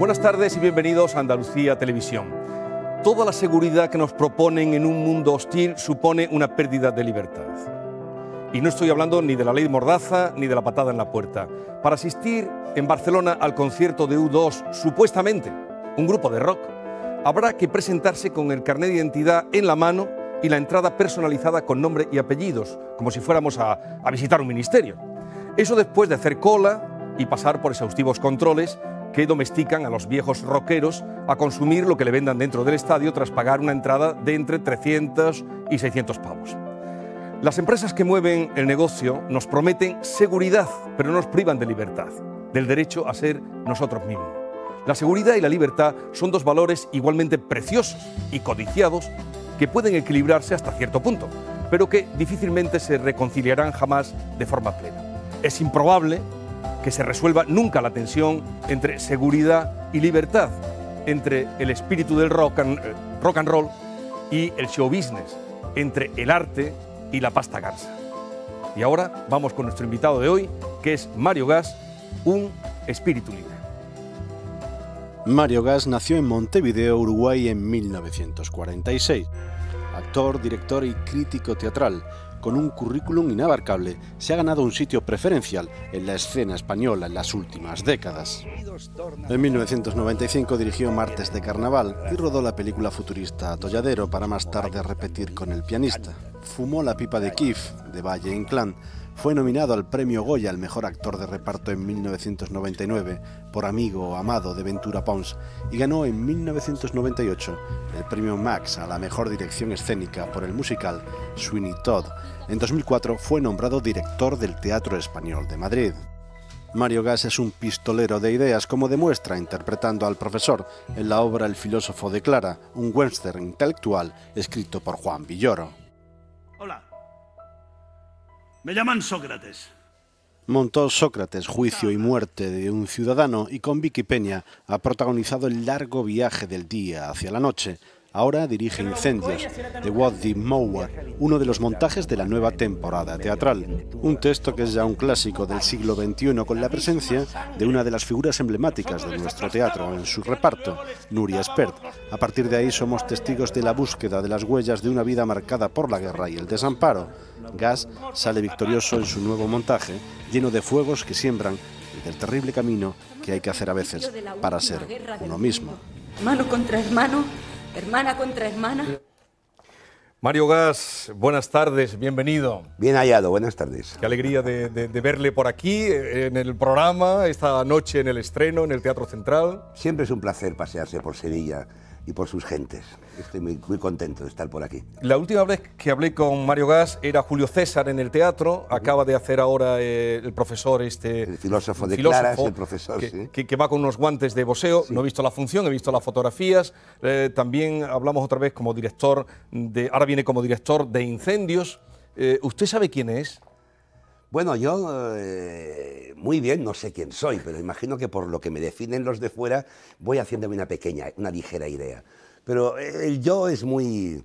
Buenas tardes y bienvenidos a Andalucía Televisión. Toda la seguridad que nos proponen en un mundo hostil supone una pérdida de libertad. Y no estoy hablando ni de la ley Mordaza ni de la patada en la puerta. Para asistir en Barcelona al concierto de U2, supuestamente un grupo de rock, habrá que presentarse con el carnet de identidad en la mano y la entrada personalizada con nombre y apellidos, como si fuéramos a visitar un ministerio. Eso después de hacer cola y pasar por exhaustivos controles que domestican a los viejos rockeros a consumir lo que le vendan dentro del estadio tras pagar una entrada de entre 300 y 600 pavos. Las empresas que mueven el negocio nos prometen seguridad, pero nos privan de libertad, del derecho a ser nosotros mismos. La seguridad y la libertad son dos valores igualmente preciosos y codiciados que pueden equilibrarse hasta cierto punto, pero que difícilmente se reconciliarán jamás de forma plena. Es improbable que se resuelva nunca la tensión entre seguridad y libertad, entre el espíritu del rock and roll y el show business, entre el arte y la pasta gansa. Y ahora vamos con nuestro invitado de hoy, que es Mario Gas, un espíritu libre. Mario Gas nació en Montevideo, Uruguay, en 1946. Actor, director y crítico teatral, con un currículum inabarcable, se ha ganado un sitio preferencial en la escena española en las últimas décadas. En 1995 dirigió Martes de Carnaval y rodó la película futurista Atolladero para más tarde repetir con El pianista. Fumó la pipa de Kif, de Valle Inclán. Fue nominado al Premio Goya al Mejor Actor de Reparto en 1999 por Amigo o Amado de Ventura Pons y ganó en 1998 el Premio Max a la Mejor Dirección Escénica por el musical Sweeney Todd. En 2004 fue nombrado director del Teatro Español de Madrid. Mario Gas es un pistolero de ideas, como demuestra interpretando al profesor en la obra El filósofo de Clara, un western intelectual escrito por Juan Villoro. Hola. Me llaman Sócrates. Montó Sócrates, juicio y muerte de un ciudadano, y con Vicky Peña ha protagonizado el largo viaje del día hacia la noche. Ahora dirige Incendios, de What the Mower, uno de los montajes de la nueva temporada teatral. Un texto que es ya un clásico del siglo XXI, con la presencia de una de las figuras emblemáticas de nuestro teatro en su reparto, Nuria Espert. A partir de ahí somos testigos de la búsqueda de las huellas de una vida marcada por la guerra y el desamparo. Gas sale victorioso en su nuevo montaje, lleno de fuegos que siembran y del terrible camino que hay que hacer a veces para ser uno mismo. Hermano contra hermano, hermana contra hermana. Mario Gas, buenas tardes, bienvenido. Bien hallado, buenas tardes. Qué alegría de verle por aquí, en el programa, esta noche en el estreno, en el Teatro Central. Siempre es un placer pasearse por Sevilla y por sus gentes. Estoy muy contento de estar por aquí. La última vez que hablé con Mario Gas era Julio César en el teatro. Acaba de hacer ahora el profesor el filósofo de Clara, es el profesor, que va con unos guantes de boxeo. Sí. No he visto la función, he visto las fotografías. También hablamos otra vez como director ahora viene como director de Incendios. ¿Usted sabe quién es? Bueno, yo muy bien, no sé quién soy, pero imagino que por lo que me definen los de fuera voy haciéndome una ligera idea. Pero el yo es muy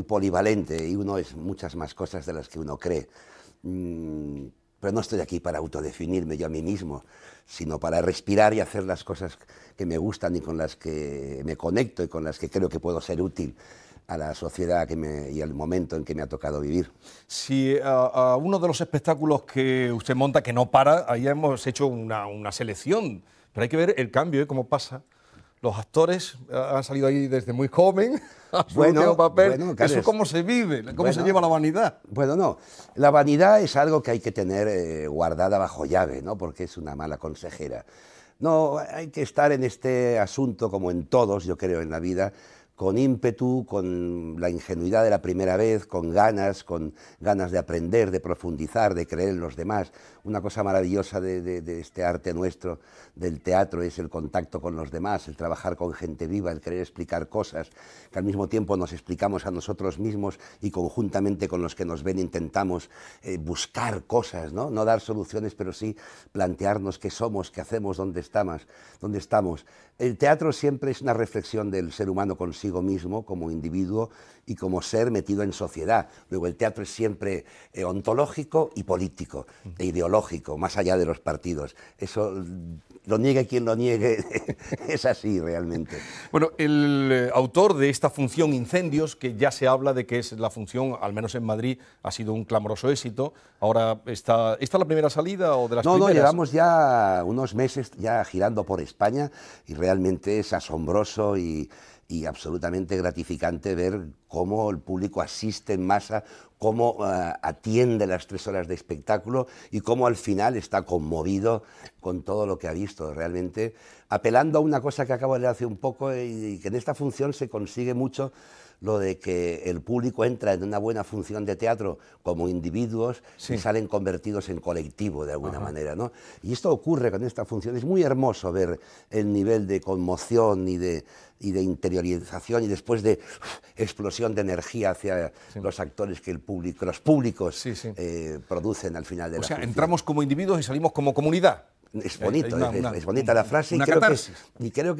polivalente y uno es muchas más cosas de las que uno cree. Pero no estoy aquí para autodefinirme yo a mí mismo, sino para respirar y hacer las cosas que me gustan y con las que me conecto y con las que creo que puedo ser útil a la sociedad y al momento en que me ha tocado vivir. Si a uno de los espectáculos que usted monta, que no para, ahí hemos hecho una selección, pero hay que ver el cambio, cómo pasa. Los actores han salido ahí desde muy joven a su último papel. Claro, ¿eso cómo se vive? ¿Cómo se lleva la vanidad? Bueno, no. La vanidad es algo que hay que tener guardada bajo llave, ¿no? Porque es una mala consejera. No, hay que estar en este asunto, como en todos, yo creo, en la vida, con ímpetu, con la ingenuidad de la primera vez, con ganas de aprender, de profundizar, de creer en los demás. Una cosa maravillosa de este arte nuestro, del teatro, es el contacto con los demás, el trabajar con gente viva, el querer explicar cosas que al mismo tiempo nos explicamos a nosotros mismos y conjuntamente con los que nos ven intentamos buscar cosas, ¿no? No dar soluciones, pero sí plantearnos qué somos, qué hacemos, dónde estamos. El teatro siempre es una reflexión del ser humano consigo mismo, como individuo y como ser metido en sociedad. Luego el teatro es siempre ontológico y político, e ideológico, más allá de los partidos. Eso lo niegue quien lo niegue, es así realmente. Bueno, el autor de esta función Incendios, que ya se habla de que es la función, al menos en Madrid, ha sido un clamoroso éxito. Ahora, ¿está la primera salida o de las primeras? No, llevamos ya unos meses ya girando por España y realmente es asombroso y absolutamente gratificante ver cómo el público asiste en masa, cómo atiende las 3 horas de espectáculo y cómo al final está conmovido con todo lo que ha visto, realmente apelando a una cosa que acabo de leer hace un poco y que en esta función se consigue mucho, lo de que el público entra en una buena función de teatro como individuos y salen convertidos en colectivo de alguna manera, ¿no? Y esto ocurre con esta función. Es muy hermoso ver el nivel de conmoción y de interiorización y después de explosión de energía hacia los actores que los públicos producen al final de la función. Entramos como individuos y salimos como comunidad. Es bonito, es bonita la frase. Una catarsis.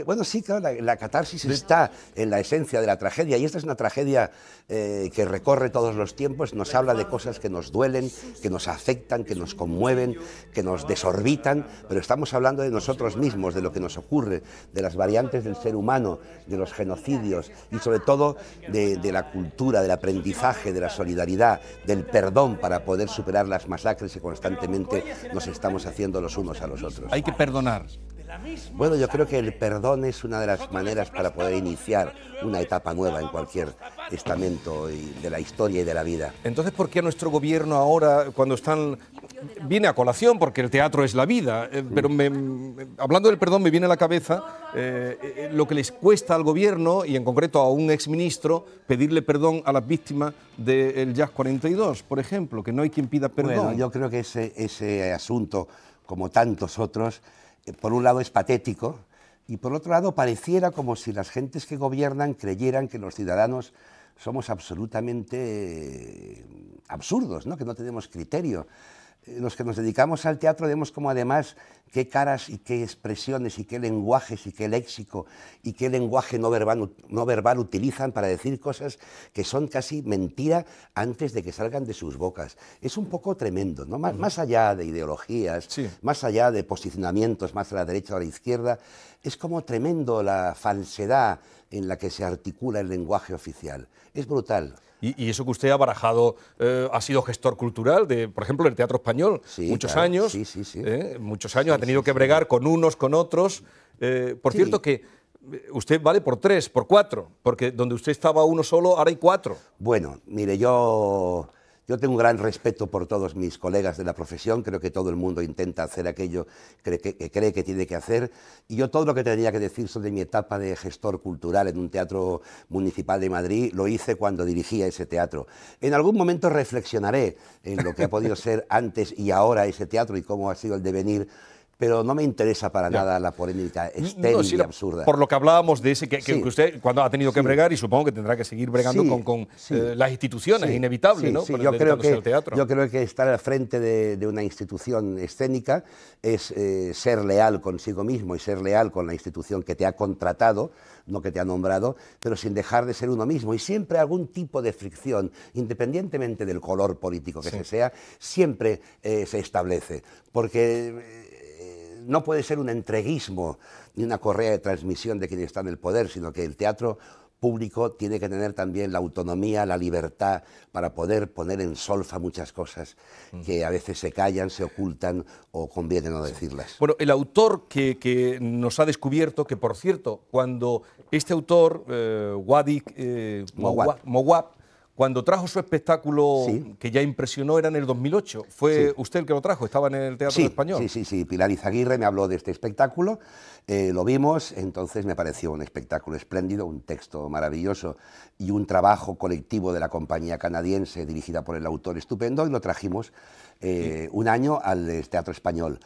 Bueno, sí, claro, la catarsis está en la esencia de la tragedia y esta es una tragedia que recorre todos los tiempos, nos habla de cosas que nos duelen, que nos afectan, que nos conmueven, que nos desorbitan, pero estamos hablando de nosotros mismos, de lo que nos ocurre, de las variantes del ser humano, de los genocidios y sobre todo de la cultura, del aprendizaje, de la solidaridad, del perdón para poder superar las masacres que constantemente nos estamos haciendo los unos a los otros. Hay que perdonar. Bueno, yo creo que el perdón es una de las maneras para poder iniciar una etapa nueva en cualquier estamento de la historia y de la vida. Entonces, ¿por qué a nuestro gobierno ahora, cuando viene a colación, porque el teatro es la vida, pero hablando del perdón me viene a la cabeza lo que les cuesta al gobierno, y en concreto a un exministro, pedirle perdón a las víctimas del Jazz 42, por ejemplo, que no hay quien pida perdón? Bueno, yo creo que ese asunto, como tantos otros, por un lado es patético y por otro lado pareciera como si las gentes que gobiernan creyeran que los ciudadanos somos absolutamente absurdos, ¿no? Que no tenemos criterio. Los que nos dedicamos al teatro vemos como además qué caras y qué expresiones y qué lenguajes y qué léxico y qué lenguaje no verbal utilizan para decir cosas que son casi mentira antes de que salgan de sus bocas. Es un poco tremendo, ¿no? Más allá de ideologías, más allá de posicionamientos más a la derecha o a la izquierda, es como tremendo la falsedad en la que se articula el lenguaje oficial. Es brutal. Y eso que usted ha barajado, ha sido gestor cultural de, por ejemplo, el Teatro Español, muchos años. Muchos años ha tenido que bregar con unos, con otros. Por cierto que usted vale por 3, por 4, porque donde usted estaba uno solo, ahora hay 4. Bueno, mire, yo tengo un gran respeto por todos mis colegas de la profesión, creo que todo el mundo intenta hacer aquello que cree que tiene que hacer, y yo todo lo que tenía que decir sobre mi etapa de gestor cultural en un teatro municipal de Madrid lo hice cuando dirigía ese teatro. En algún momento reflexionaré en lo que ha podido ser antes y ahora ese teatro y cómo ha sido el devenir, pero no me interesa para nada la polémica estéril y absurda. Por lo que hablábamos de ese que usted cuando ha tenido que bregar, y supongo que tendrá que seguir bregando con las instituciones, es inevitable, ¿no? Yo creo que estar al frente de una institución escénica es ser leal consigo mismo y ser leal con la institución que te ha contratado, no que te ha nombrado, pero sin dejar de ser uno mismo. Y siempre algún tipo de fricción, independientemente del color político que se sea, siempre se establece. Porque no puede ser un entreguismo ni una correa de transmisión de quien está en el poder, sino que el teatro público tiene que tener también la autonomía, la libertad para poder poner en solfa muchas cosas que a veces se callan, se ocultan o conviene no decirlas. Bueno, el autor que nos ha descubierto, que por cierto, cuando este autor, Wadik Mowab, cuando trajo su espectáculo que ya impresionó, era en el 2008. ¿Fue usted el que lo trajo? ¿Estaba en el Teatro Español? Sí. Pilar Izaguirre me habló de este espectáculo, lo vimos, entonces me pareció un espectáculo espléndido, un texto maravilloso y un trabajo colectivo de la compañía canadiense dirigida por el autor estupendo, y lo trajimos un año al Teatro Español.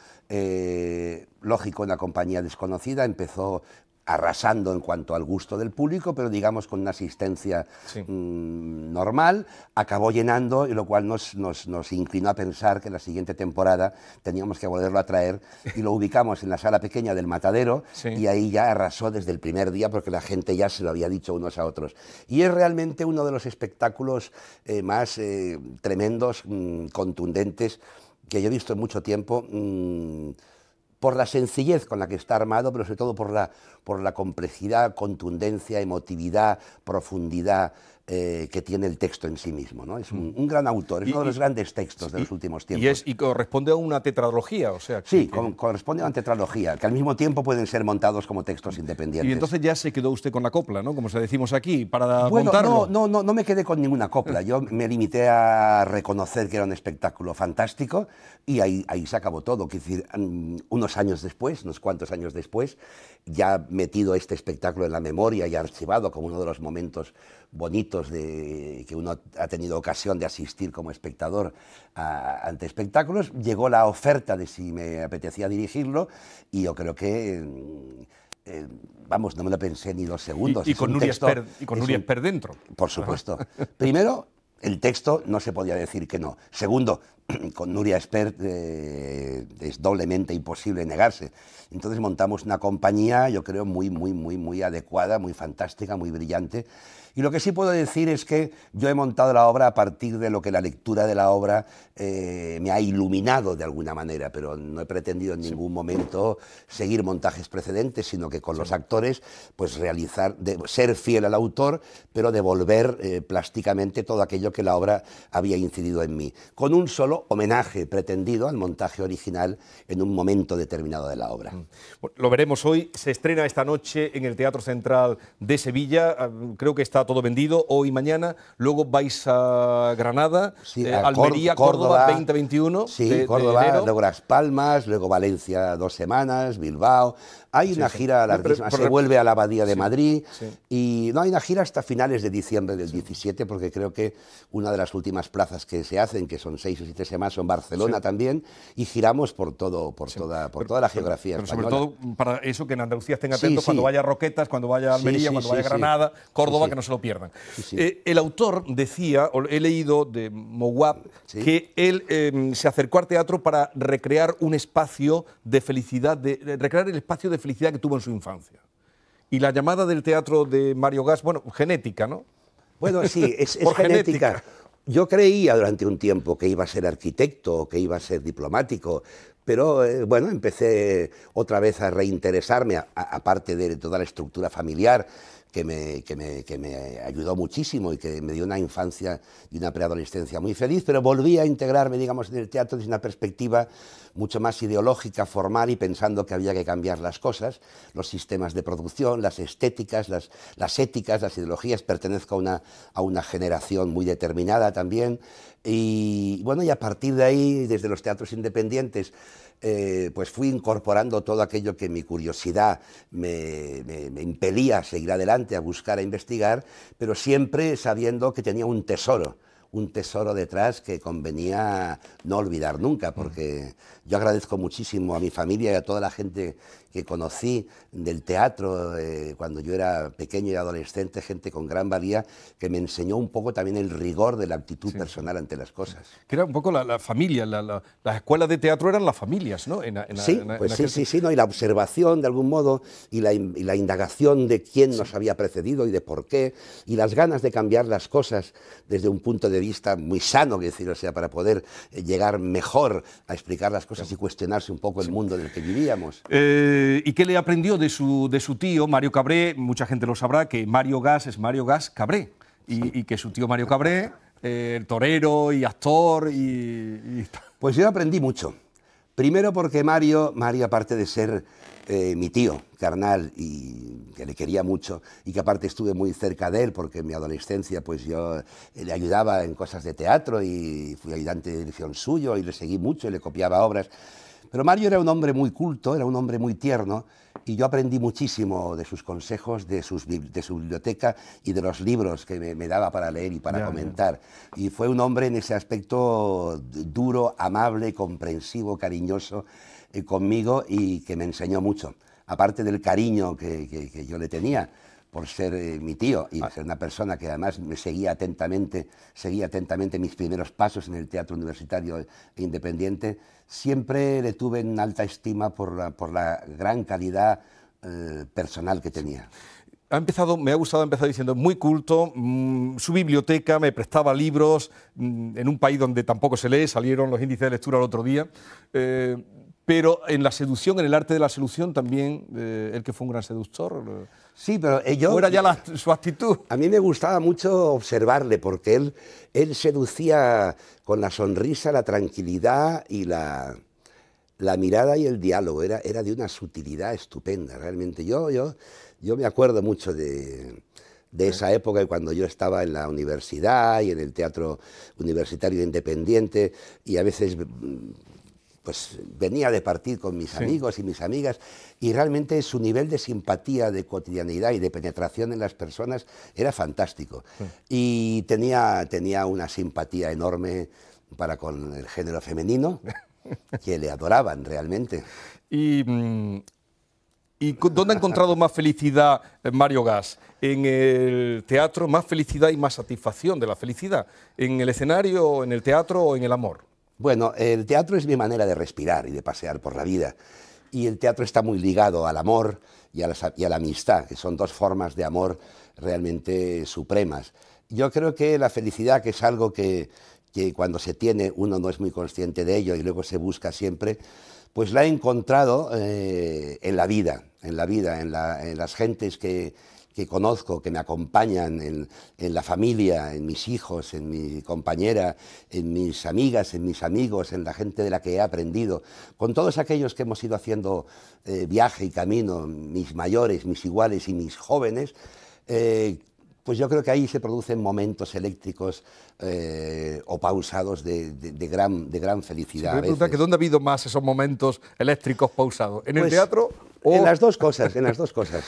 Lógico, una compañía desconocida, empezó arrasando en cuanto al gusto del público, pero digamos con una asistencia normal, acabó llenando, y lo cual nos inclinó a pensar que la siguiente temporada teníamos que volverlo a traer, y lo ubicamos en la sala pequeña del Matadero, y ahí ya arrasó desde el primer día porque la gente ya se lo había dicho unos a otros. Y es realmente uno de los espectáculos más tremendos, contundentes, que yo he visto en mucho tiempo, por la sencillez con la que está armado, pero sobre todo por la complejidad, contundencia, emotividad, profundidad que tiene el texto en sí mismo, ¿no? Es un gran autor, es uno de los grandes textos de los últimos tiempos. Y corresponde a una tetralogía, o sea... Sí, corresponde a una tetralogía, que al mismo tiempo pueden ser montados como textos independientes. Y entonces ya se quedó usted con la copla, ¿no? Como se decimos aquí, para bueno, montarlo. No me quedé con ninguna copla. Yo me limité a reconocer que era un espectáculo fantástico y ahí se acabó todo. Quiero decir, unos años después, unos cuantos años después, ya metido este espectáculo en la memoria y archivado como uno de los momentos bonitos que uno ha tenido ocasión de asistir como espectador ante espectáculos, llegó la oferta de si me apetecía dirigirlo y yo creo que... vamos, no me lo pensé ni 2 segundos. Y con Nuria Espert dentro. Por supuesto. Primero, el texto no se podía decir que no. Segundo, con Nuria Espert es doblemente imposible negarse. Entonces montamos una compañía, yo creo, muy adecuada, muy fantástica, muy brillante. Y lo que sí puedo decir es que yo he montado la obra a partir de lo que la lectura de la obra me ha iluminado de alguna manera, pero no he pretendido en ningún momento seguir montajes precedentes, sino que con los actores pues ser fiel al autor, pero devolver plásticamente todo aquello que la obra había incidido en mí, con un solo homenaje pretendido al montaje original en un momento determinado de la obra. Lo veremos hoy, se estrena esta noche en el Teatro Central de Sevilla, creo que está todo vendido hoy y mañana, luego vais a Granada, sí, Almería, Córdoba 2021. Sí, Córdoba, de enero. luego Las Palmas, luego Valencia 2 semanas, Bilbao. Hay una gira larguísima, se vuelve a la Abadía de Madrid y no hay una gira hasta finales de diciembre del 17, porque creo que una de las últimas plazas que se hacen, que son 6 o 7 semanas, son Barcelona también, y giramos por toda la geografía española. Sobre todo para eso, que en Andalucía estén atentos cuando vaya a Roquetas, cuando vaya a Almería, cuando vaya a Granada, Córdoba, que no se lo pierdan. El autor decía, he leído de Mouab, que él se acercó al teatro para recrear un espacio de felicidad, recrear el espacio de felicidad que tuvo en su infancia. Y la llamada del teatro de Mario Gas, bueno, genética, ¿no? Bueno, sí, es genética. Yo creía durante un tiempo que iba a ser arquitecto, que iba a ser diplomático, pero bueno, empecé otra vez a reinteresarme, aparte de toda la estructura familiar, que me ayudó muchísimo y que me dio una infancia y una preadolescencia muy feliz, pero volví a integrarme, digamos, en el teatro desde una perspectiva mucho más ideológica, formal, y pensando que había que cambiar las cosas, los sistemas de producción, las estéticas, las éticas, las ideologías. Pertenezco a una generación muy determinada también, y bueno, y a partir de ahí, desde los teatros independientes, pues fui incorporando todo aquello que mi curiosidad me impelía a seguir adelante, a buscar, a investigar, pero siempre sabiendo que tenía un tesoro detrás que convenía no olvidar nunca, porque yo agradezco muchísimo a mi familia y a toda la gente que conocí del teatro cuando yo era pequeño y adolescente, gente con gran valía, que me enseñó un poco también el rigor de la actitud personal ante las cosas. Que era un poco la familia, las escuelas de teatro eran las familias, ¿no? Sí, ¿no? Y la observación de algún modo, y la indagación de quién nos había precedido y de por qué, y las ganas de cambiar las cosas desde un punto de vista muy sano, que decir, o sea, para poder llegar mejor a explicar las cosas y cuestionarse un poco el mundo en el que vivíamos. ¿Y qué le aprendió de su tío, Mario Cabré? Mucha gente lo sabrá, que Mario Gas es Mario Gas Cabré, y que su tío Mario Cabré, torero y actor Pues yo aprendí mucho. Primero porque Mario, aparte de ser mi tío carnal y que le quería mucho, y que aparte estuve muy cerca de él porque en mi adolescencia pues yo le ayudaba en cosas de teatro y fui ayudante de dirección suyo y le seguí mucho y le copiaba obras. Pero Mario era un hombre muy culto, era un hombre muy tierno, y yo aprendí muchísimo de sus consejos, de su biblioteca y de los libros que me daba para leer y para comentar. Y fue un hombre en ese aspecto duro, amable, comprensivo, cariñoso conmigo, y que me enseñó mucho. Aparte del cariño que yo le tenía por ser mi tío y ser una persona que además me seguía atentamente mis primeros pasos en el teatro universitario e independiente, siempre le tuve en alta estima por la gran calidad personal que tenía. Me ha gustado empezar diciendo muy culto, su biblioteca, me prestaba libros, en un país donde tampoco se lee, salieron los índices de lectura el otro día. Pero en la seducción, en el arte de la seducción también, él que fue un gran seductor. Sí, pero yo... ¿O era ya su actitud? A mí me gustaba mucho observarle, porque él seducía con la sonrisa, la tranquilidad y la mirada y el diálogo. Era de una sutilidad estupenda, realmente. Yo me acuerdo mucho de esa época, cuando yo estaba en la universidad y en el teatro universitario independiente, y a veces pues venía de partir con mis amigos y mis amigas, y realmente su nivel de simpatía, de cotidianidad y de penetración en las personas era fantástico. Y tenía una simpatía enorme para con el género femenino, que le adoraban realmente. ¿Y dónde ha encontrado más felicidad Mario Gas? ¿En el teatro? ¿Más felicidad y más satisfacción de la felicidad? ¿En el escenario, en el teatro o en el amor? Bueno, el teatro es mi manera de respirar y de pasear por la vida. Y el teatro está muy ligado al amor y a la amistad, que son dos formas de amor realmente supremas. Yo creo que la felicidad, que es algo que cuando se tiene uno no es muy consciente de ello y luego se busca siempre, pues la he encontrado en la vida, en las gentes que conozco, que me acompañan, en la familia, en mis hijos, en mi compañera, en mis amigas, en mis amigos, en la gente de la que he aprendido, con todos aquellos que hemos ido haciendo viaje y camino, mis mayores, mis iguales y mis jóvenes, pues yo creo que ahí se producen momentos eléctricos o pausados de gran felicidad. Sí, me pregunta que ¿dónde ha habido más esos momentos eléctricos pausados? ¿En el teatro? En las dos cosas, en las dos cosas.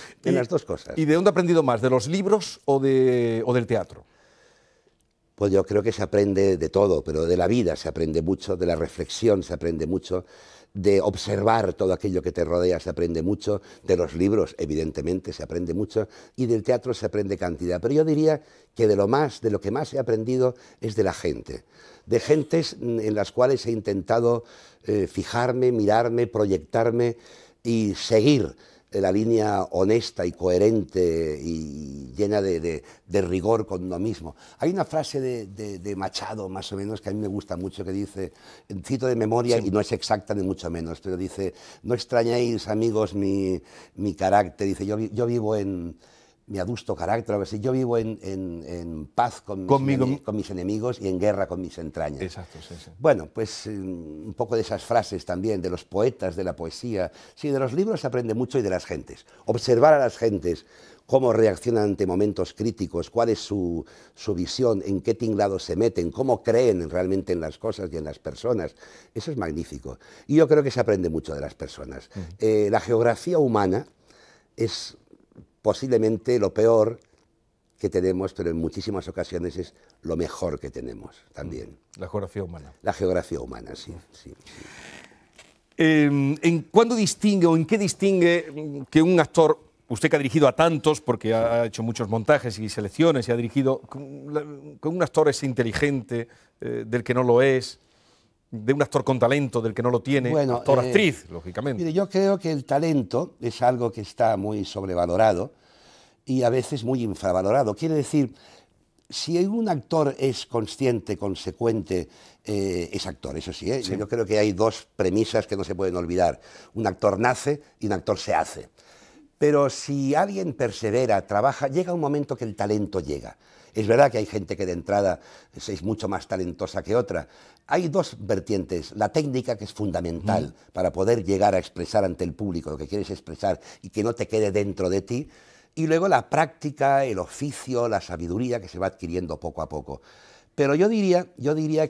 ¿Y de dónde ha aprendido más? ¿De los libros o del teatro? Pues yo creo que se aprende de todo, pero de la vida se aprende mucho, de la reflexión se aprende mucho, de observar todo aquello que te rodea se aprende mucho, de los libros evidentemente se aprende mucho y del teatro se aprende cantidad. Pero yo diría que de lo que más he aprendido es de la gente, de gentes en las cuales he intentado fijarme, mirarme, proyectarme y seguir la línea honesta y coherente y llena de rigor con uno mismo. Hay una frase de Machado, más o menos, que a mí me gusta mucho, que dice, cito de memoria, y no es exacta ni mucho menos, pero dice, no extrañéis, amigos, mi carácter, dice, yo vivo en mi adusto carácter, algo así. Yo vivo en paz con mis enemigos y en guerra con mis entrañas. Exacto, sí, sí. Bueno, pues un poco de esas frases también, de los poetas, de la poesía. Sí, de los libros se aprende mucho y de las gentes. Observar a las gentes, cómo reaccionan ante momentos críticos, cuál es su visión, en qué tinglado se meten, cómo creen realmente en las cosas y en las personas. Eso es magnífico. Y yo creo que se aprende mucho de las personas. La geografía humana es posiblemente lo peor que tenemos, pero en muchísimas ocasiones es lo mejor que tenemos también. La geografía humana. La geografía humana, sí. ¿Cuándo distingue o en qué distingue que un actor, usted que ha dirigido a tantos, porque ha hecho muchos montajes y selecciones y ha dirigido, que un actor es inteligente del que no lo es, de un actor con talento del que no lo tiene, bueno, actor, actriz, lógicamente? Mire, yo creo que el talento es algo que está muy sobrevalorado y a veces muy infravalorado. Quiere decir, si un actor es consciente, consecuente, es actor, eso sí, sí. Yo creo que hay dos premisas que no se pueden olvidar. Un actor nace y un actor se hace. Pero si alguien persevera, trabaja, llega un momento que el talento llega. Es verdad que hay gente que de entrada es mucho más talentosa que otra. Hay dos vertientes. La técnica, que es fundamental para poder llegar a expresar ante el público lo que quieres expresar y que no te quede dentro de ti. Y luego la práctica, el oficio, la sabiduría que se va adquiriendo poco a poco. Pero yo diría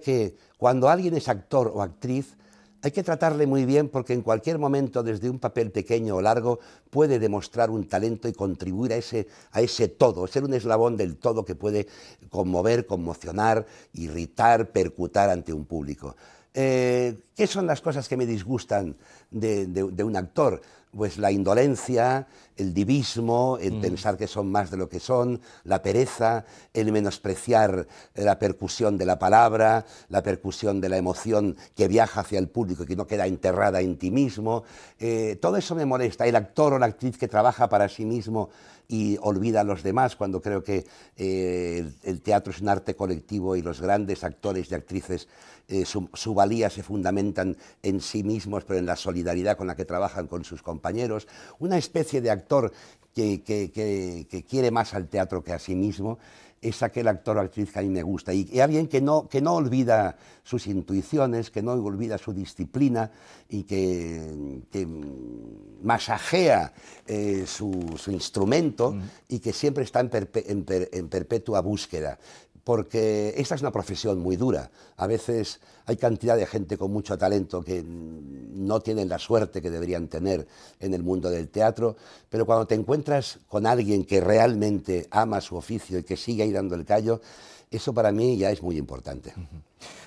que cuando alguien es actor o actriz, hay que tratarle muy bien, porque en cualquier momento, desde un papel pequeño o largo, puede demostrar un talento y contribuir a ese todo, ser un eslabón del todo que puede conmover, conmocionar, irritar, percutar ante un público. ¿Qué son las cosas que me disgustan de un actor? pues la indolencia, el divismo, el pensar que son más de lo que son, la pereza, el menospreciar la percusión de la palabra, la percusión de la emoción que viaja hacia el público y que no queda enterrada en ti mismo. Todo eso me molesta. El actor o la actriz que trabaja para sí mismo y olvida a los demás, cuando creo que el teatro es un arte colectivo y los grandes actores y actrices, su valía se fundamentan en sí mismos, pero en la solidaridad con la que trabajan con sus compañeros. Una especie de actor que quiere más al teatro que a sí mismo es aquel actor o actriz que a mí me gusta, y alguien que no olvida sus intuiciones, que no olvida su disciplina y que masajea su instrumento y que siempre está en perpetua búsqueda. Porque esta es una profesión muy dura. A veces hay cantidad de gente con mucho talento que no tienen la suerte que deberían tener en el mundo del teatro, pero cuando te encuentras con alguien que realmente ama su oficio y que sigue ahí dando el callo, eso para mí ya es muy importante.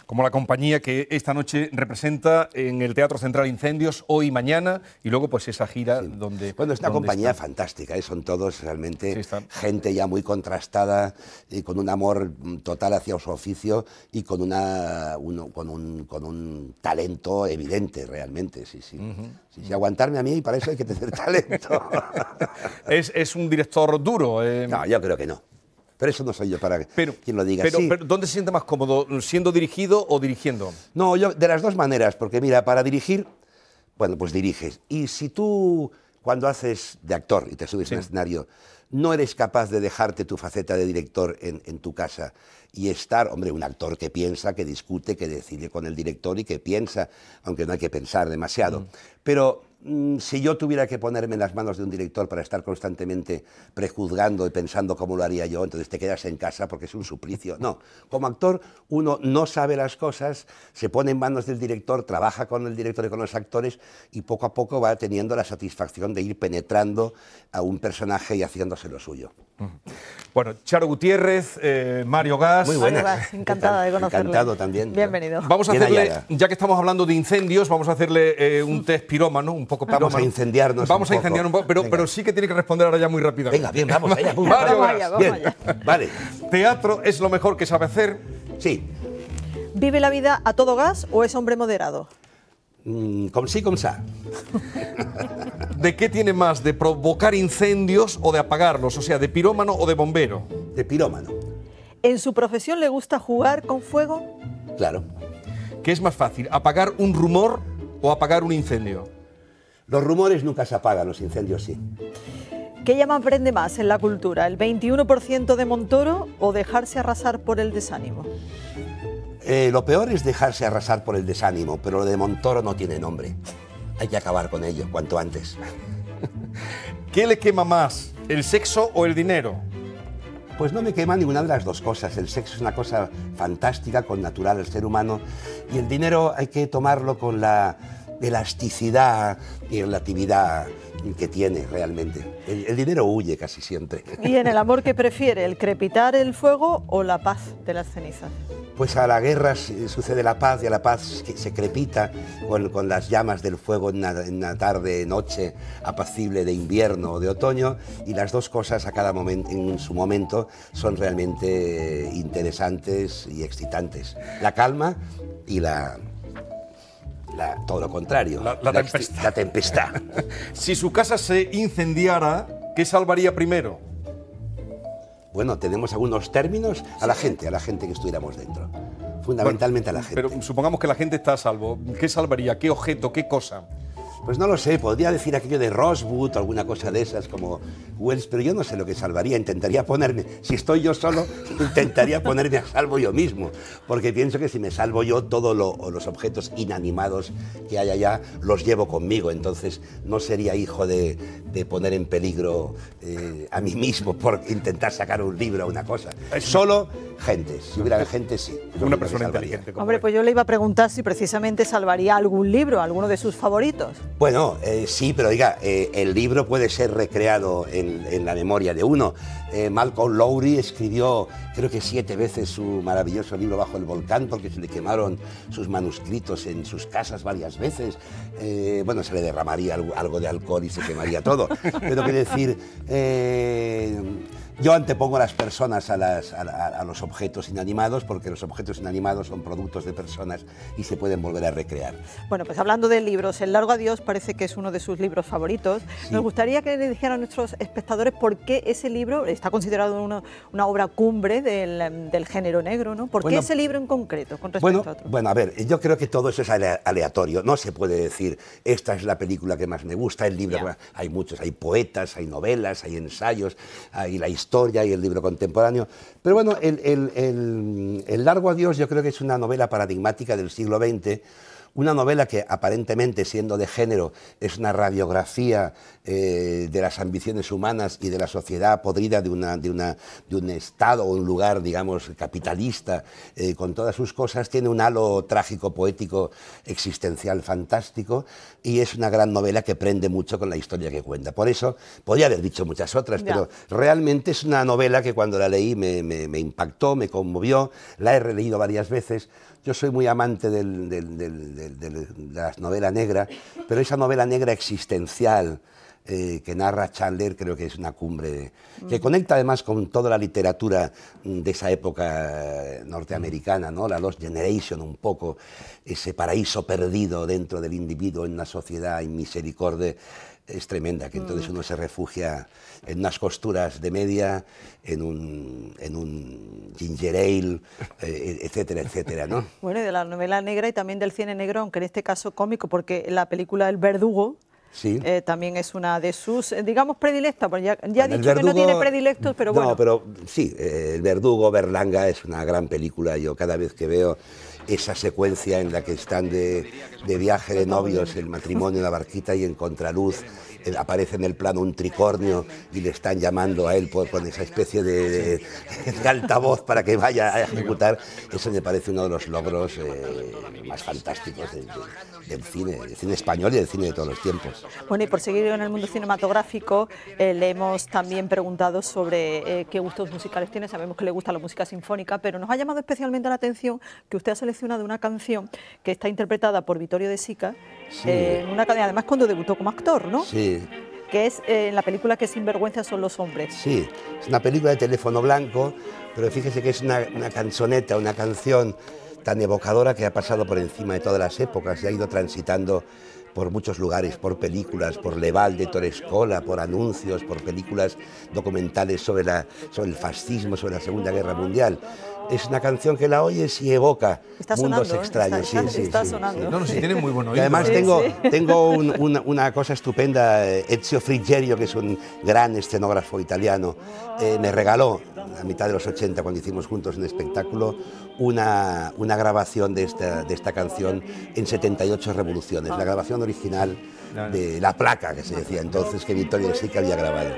Como la compañía que esta noche representa en el Teatro Central Incendios, hoy y mañana, y luego pues esa gira donde... Bueno, es una compañía fantástica, son todos realmente gente ya muy contrastada, y con un amor total hacia su oficio y con un talento evidente realmente, sí. Aguantarme a mí, para eso hay que tener talento. ¿Es un director duro? No, yo creo que no. Pero eso no soy yo para quien lo diga. Pero ¿dónde se siente más cómodo? ¿Siendo dirigido o dirigiendo? No, yo de las dos maneras, porque mira, para dirigir, bueno, pues diriges. Y si tú, cuando haces de actor y te subes a un escenario, no eres capaz de dejarte tu faceta de director en tu casa y estar, hombre, un actor que piensa, que discute, que decide con el director y que piensa, aunque no hay que pensar demasiado. Pero si yo tuviera que ponerme en las manos de un director para estar constantemente prejuzgando y pensando cómo lo haría yo, entonces te quedas en casa porque es un suplicio. No, como actor uno no sabe las cosas, se pone en manos del director, trabaja con el director y con los actores y poco a poco va teniendo la satisfacción de ir penetrando a un personaje y haciéndose lo suyo. Bueno, Charo Gutiérrez, Mario Gas. Muy buenas. Encantada de conocerle. Encantado también. Bienvenido. Vamos a hacerle, ya que estamos hablando de incendios, vamos a hacerle un test pirómano, un poco pirómano. Vamos a incendiarnos Vamos a incendiar un poco, pero sí que tiene que responder ahora ya muy rápido. Venga, bien, vamos allá. Mario Gas. Vamos allá. Vale. ¿Teatro es lo mejor que sabe hacer? Sí. ¿Vive la vida a todo gas o es hombre moderado? Com sí, com ça. ¿De qué tiene más? ¿De provocar incendios o de apagarlos? O sea, ¿de pirómano o de bombero? De pirómano. ¿En su profesión le gusta jugar con fuego? Claro. ¿Qué es más fácil, apagar un rumor o apagar un incendio? Los rumores nunca se apagan, los incendios sí. ¿Qué llama prende más en la cultura? ¿El 21% de Montoro o dejarse arrasar por el desánimo? Lo peor es dejarse arrasar por el desánimo, pero lo de Montoro no tiene nombre. Hay que acabar con ello cuanto antes. ¿Qué le quema más, el sexo o el dinero? Pues no me quema ninguna de las dos cosas. El sexo es una cosa fantástica, connatural al ser humano, y el dinero hay que tomarlo con la elasticidad y relatividad que tiene realmente. El dinero huye casi siempre. ¿Y en el amor qué prefiere, el crepitar el fuego o la paz de las cenizas? Pues a la guerra sucede la paz, y a la paz se crepita con las llamas del fuego en una tarde, noche apacible de invierno o de otoño, y las dos cosas a cada momento, en su momento, son realmente interesantes y excitantes. La calma y todo lo contrario, la tempestad. Si su casa se incendiara, ¿qué salvaría primero? Bueno, tenemos algunos términos a la gente que estuviéramos dentro. Fundamentalmente a la gente. Pero supongamos que la gente está a salvo. ¿Qué salvaría? ¿Qué objeto? ¿Qué cosa? Pues no lo sé, podría decir aquello de Rosewood o alguna cosa de esas como Wells, pero yo no sé lo que salvaría. Intentaría ponerme, si estoy yo solo, intentaría ponerme a salvo yo mismo, porque pienso que si me salvo yo, todos los objetos inanimados que hay allá los llevo conmigo, entonces no sería hijo de poner en peligro a mí mismo por intentar sacar un libro o una cosa. Solo gente, si hubiera gente, sí. Una persona inteligente. Hombre, pues yo le iba a preguntar si precisamente salvaría algún libro, alguno de sus favoritos. Bueno, sí, pero diga, el libro puede ser recreado en la memoria de uno. Malcolm Lowry escribió, creo que 7 veces su maravilloso libro Bajo el volcán, porque se le quemaron sus manuscritos en sus casas varias veces. Bueno, se le derramaría algo de alcohol y se quemaría todo. Pero quiero decir, yo antepongo a las personas a los objetos inanimados, porque los objetos inanimados son productos de personas y se pueden volver a recrear. Bueno, pues hablando de libros, El largo adiós parece que es uno de sus libros favoritos. Sí. Nos gustaría que le dijeran a nuestros espectadores por qué ese libro está considerado una obra cumbre del género negro, ¿no? ¿Por qué ese libro en concreto con respecto a otros? Bueno, a ver, yo creo que todo eso es aleatorio. No se puede decir, esta es la película que más me gusta, el libro que más... Hay muchos, hay poetas, hay novelas, hay ensayos, hay la historia y el libro contemporáneo. Pero bueno, el largo adiós yo creo que es una novela paradigmática del siglo XX, una novela que aparentemente, siendo de género, es una radiografía de las ambiciones humanas y de la sociedad podrida de un estado o un lugar, digamos, capitalista, con todas sus cosas. Tiene un halo trágico, poético, existencial fantástico, y es una gran novela que prende mucho con la historia que cuenta. Por eso, podría haber dicho muchas otras, pero realmente es una novela que cuando la leí me impactó, me conmovió, la he releído varias veces. Yo soy muy amante de la novela negra, pero esa novela negra existencial que narra Chandler creo que es una cumbre, que conecta además con toda la literatura de esa época norteamericana, ¿no? La Lost Generation, un poco ese paraíso perdido dentro del individuo en una sociedad inmisericordia. Es tremenda, que entonces uno se refugia en unas costuras de media, en un ginger ale, etcétera, etcétera, ¿no? Bueno, y de la novela negra y también del cine negro, aunque en este caso cómico, porque la película El Verdugo también es una de sus, digamos, predilectas, porque ya ha dicho Verdugo, que no tiene predilectos, pero bueno. No, pero sí, El Verdugo, Berlanga, es una gran película. Yo cada vez que veo esa secuencia en la que están de viaje de novios, el matrimonio en la barquita y en contraluz aparece en el plano un tricornio y le están llamando a él con esa especie de altavoz para que vaya a ejecutar, eso me parece uno de los logros más fantásticos del cine español y del cine de todos los tiempos. Bueno, y por seguir en el mundo cinematográfico, le hemos también preguntado sobre qué gustos musicales tiene. Sabemos que le gusta la música sinfónica, pero nos ha llamado especialmente la atención que usted ha seleccionado una canción que está interpretada por Vittorio De Sica, además cuando debutó como actor, ¿no? Sí. Que es en la película que Sinvergüenza son los hombres. Sí, es una película de teléfono blanco, pero fíjese que es una canzoneta, una canción tan evocadora que ha pasado por encima de todas las épocas y ha ido transitando por muchos lugares, por películas, por Leval de Torescola, por anuncios, por películas documentales sobre el fascismo, sobre la Segunda Guerra Mundial. Es una canción que la oyes y evoca mundos extraños. Está sonando. No, si tiene muy buen oído. Y además tengo una cosa estupenda. Ezio Frigerio, que es un gran escenógrafo italiano, me regaló a mitad de los 80, cuando hicimos juntos un espectáculo, una grabación de esta canción en 78 revoluciones, la grabación original de La Placa, que se decía entonces, que Vittorio De Sica había grabado.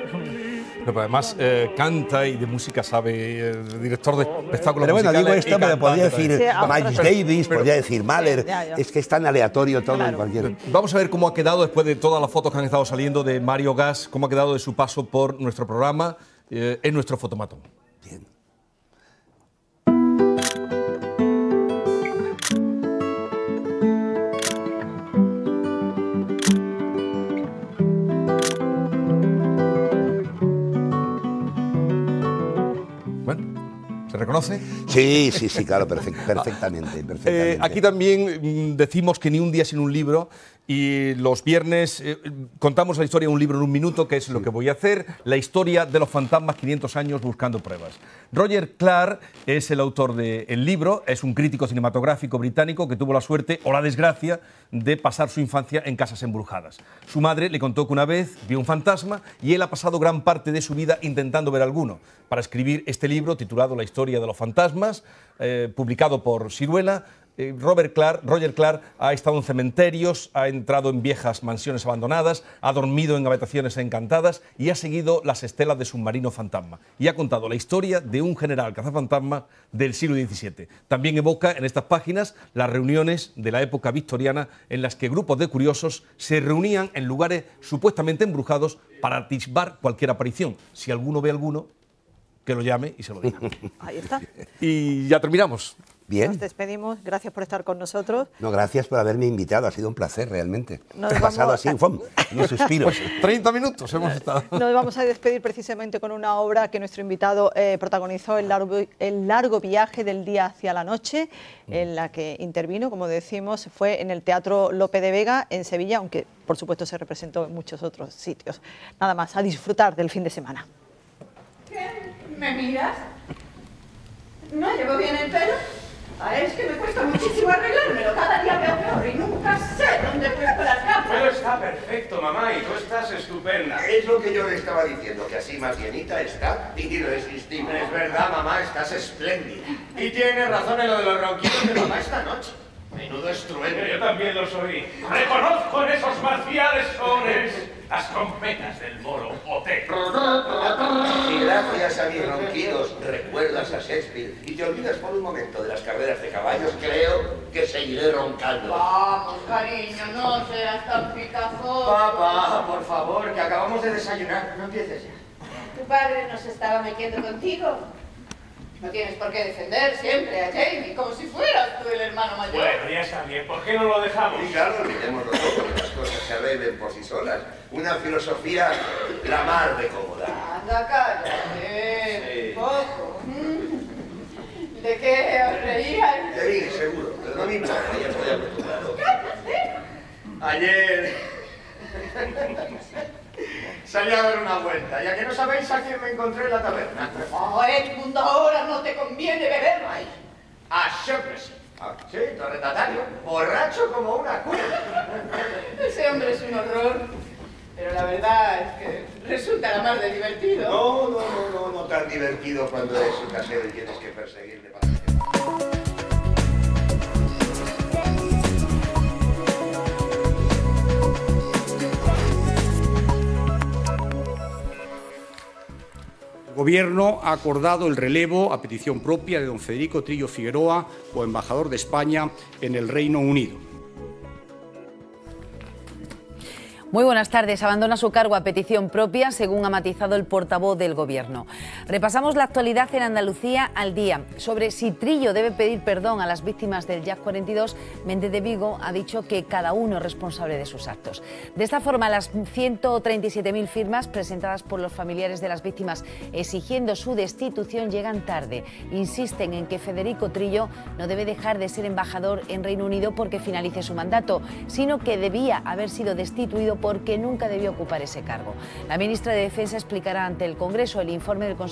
No, pero además canta y de música sabe, el director de espectáculos pero bueno, musicales. Digo esto, pero podría decir Miles Davis, podría decir Mahler, es que es tan aleatorio todo en cualquier... Vamos a ver cómo ha quedado después de todas las fotos que han estado saliendo de Mario Gas, cómo ha quedado de su paso por nuestro programa en nuestro fotomatón. Bien. ¿Se reconoce? Sí, claro, perfectamente. Aquí también decimos que ni un día sin un libro, y los viernes contamos la historia de un libro en un minuto, que es lo que voy a hacer, la historia de los fantasmas, 500 años buscando pruebas. Roger Clark es el autor del libro, es un crítico cinematográfico británico que tuvo la suerte o la desgracia de pasar su infancia en casas embrujadas. Su madre le contó que una vez vio un fantasma y él ha pasado gran parte de su vida intentando ver alguno, para escribir este libro titulado La historia de los fantasmas, publicado por Siruela. Roger Clark ha estado en cementerios, ha entrado en viejas mansiones abandonadas, ha dormido en habitaciones encantadas y ha seguido las estelas de submarino fantasma. Y ha contado la historia de un general cazafantasma del siglo XVII. También evoca en estas páginas las reuniones de la época victoriana en las que grupos de curiosos se reunían en lugares supuestamente embrujados para atisbar cualquier aparición. Si alguno ve alguno, que lo llame y se lo diga. Ahí está. Y ya terminamos. Bien. Nos despedimos. Gracias por estar con nosotros. No, gracias por haberme invitado. Ha sido un placer, realmente. Nos He pasado vamos- así, ¡fum!, unos suspiros. 30 minutos hemos estado. Nos vamos a despedir precisamente con una obra que nuestro invitado protagonizó, el largo viaje del día hacia la noche, en la que intervino, como decimos, fue en el Teatro Lope de Vega, en Sevilla, aunque por supuesto se representó en muchos otros sitios. Nada más, a disfrutar del fin de semana. ¿Qué? ¿Me miras? ¿No llevo bien el pelo? Ah, es que me cuesta muchísimo arreglármelo. Cada día veo peor y nunca sé dónde he puesto las gafas. Pero está perfecto, mamá, y tú estás estupenda. Es lo que yo le estaba diciendo, que así más llenita está irresistible. Es verdad, mamá, estás espléndida. Y tienes razón en lo de los ronquidos de mamá esta noche. Menudo estruendo. Yo también lo soy. Reconozco en esos marciales sones las trompetas del moro Otec. Si gracias a mis ronquidos recuerdas a Shakespeare y te olvidas por un momento de las carreras de caballos, creo que seguiré roncando. Vamos, cariño, no seas tan picajoso. Papá, por favor, que acabamos de desayunar. No empieces ya. Tu padre nos estaba metiendo contigo. No tienes por qué defender siempre a Jamie, como si fueras tú el hermano mayor. Bueno, ya está bien. ¿Por qué no lo dejamos? Y claro, olvidémoslo todo, que las cosas se arreglen por sí solas. Una filosofía la mar de cómoda. Anda, cállate. Sí. Poco. ¿De qué os reíais? De mí, seguro, pero no me importa, ya estoy acostumbrado. ¡Cállate! Ayer salí a dar una vuelta, ya que no sabéis a quién me encontré en la taberna. Oh, Edmund, ahora no te conviene beber más. A Shaughnessy. Sí, torretatario, borracho como una cuerda. Ese hombre es un horror. Pero la verdad es que resulta la mar de divertido. No tan divertido cuando es un casero y tienes que perseguirle para... El Gobierno ha acordado el relevo a petición propia de don Federico Trillo Figueroa como embajador de España en el Reino Unido. Muy buenas tardes. Abandona su cargo a petición propia, según ha matizado el portavoz del Gobierno. Repasamos la actualidad en Andalucía al día. Sobre si Trillo debe pedir perdón a las víctimas del Jack 42, Méndez de Vigo ha dicho que cada uno es responsable de sus actos. De esta forma, las 137.000 firmas presentadas por los familiares de las víctimas exigiendo su destitución llegan tarde. Insisten en que Federico Trillo no debe dejar de ser embajador en Reino Unido porque finalice su mandato, sino que debía haber sido destituido porque nunca debió ocupar ese cargo. La ministra de Defensa explicará ante el Congreso el informe del Consejo